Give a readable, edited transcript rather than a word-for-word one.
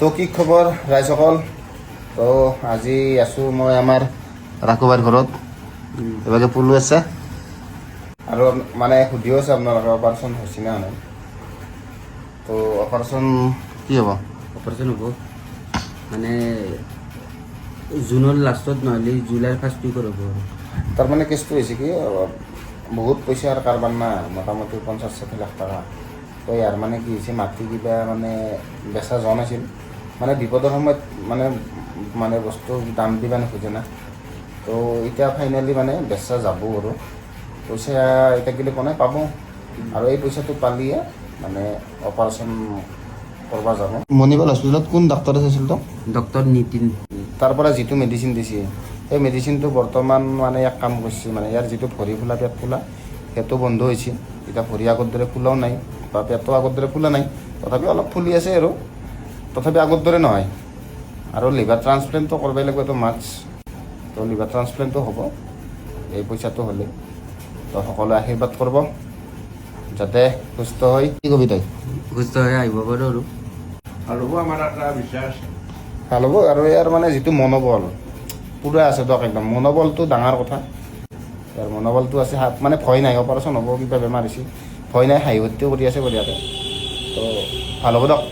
তো কি খবৰ ৰাইজসকল? তো আজি আছোঁ মই আমাৰ ৰাঘবাৰ ঘৰত। এভাগে পুলু আছে আৰু মানে সুধিও আছে আপোনালোকে অপাৰেশ্যন হৈছে নে নাই। তো অপাৰেশ্যন কি হ'ব? অপাৰেশ্যন হ'ব মানে জুনৰ লাষ্টত নহ'লে জুলাইৰ ফাৰ্ষ্ট উইকত হ'ব আৰু। তাৰমানে কেছটো হৈছে কি, বহুত পইচাৰ কাৰবাৰ না, মোটামুটি 50-60 লাখ টকা। তো ইয়াৰ মানে কি হৈছে, মাটি কিবা মানে বেচা যোৱা নাছিল, মানে বিপদৰ সময়ত মানে বস্তু দাম দিবা নোখোজে না। তো এতিয়া ফাইনেলি মানে বেচা যাব আৰু পইচা এতিয়া গেলি কোনে পাব, আৰু এই পইচাটো পালিয়ে মানে অপাৰেশ্যন কৰিব যাব। মণিপাল হস্পিটেলত কোন ডাক্তৰ আছিল তো? ডক্টৰ নীতিন। তাৰ পৰা যিটো মেডিচিন দিছে সেই মেডিচিনটো বৰ্তমান মানে এক কাম কৰিছে, মানে ইয়াৰ যিটো ভৰি ফুলা পেট ফুলা সেইটো বন্ধ হৈছে। এতিয়া ভৰি আগৰ দৰে ফুলাও নাই বা পেটটো আগৰ দৰে ফুলা নাই, তথাপি অলপ ফুলি আছে আৰু তথাপি আগৰ দৰে নহয়। আৰু লিভাৰ ট্ৰান্সপ্লেণ্টটো কৰিবই লাগিব, এইটো মাস্ক। তো লিভাৰ ট্ৰান্সপ্লেণ্টটো হ'ব এই পইচাটো হ'লে। তো সকলোৱে আশীৰ্বাদ কৰিব যাতে সুস্থ হৈ। কি কবি তই? সুস্থ হৈ আহিব পাৰোঁ আৰু আৰু আমাৰ এটা বিশ্বাস ভাল হ'ব। আৰু ইয়াৰ মানে যিটো মনোবল পূৰা আছে দিয়ক, একদম মনোবলটো ডাঙৰ কথা। ইয়াৰ মনোবলটো আছে, মানে ভয় নাই। অপাৰেশ্যন হ'ব, কিবা বেমাৰ হৈছে, ভয় নাই, হাঁহি ফূৰ্তিও কৰি আছে বঢ়িয়াকৈ। তো ভাল হ'ব দিয়ক।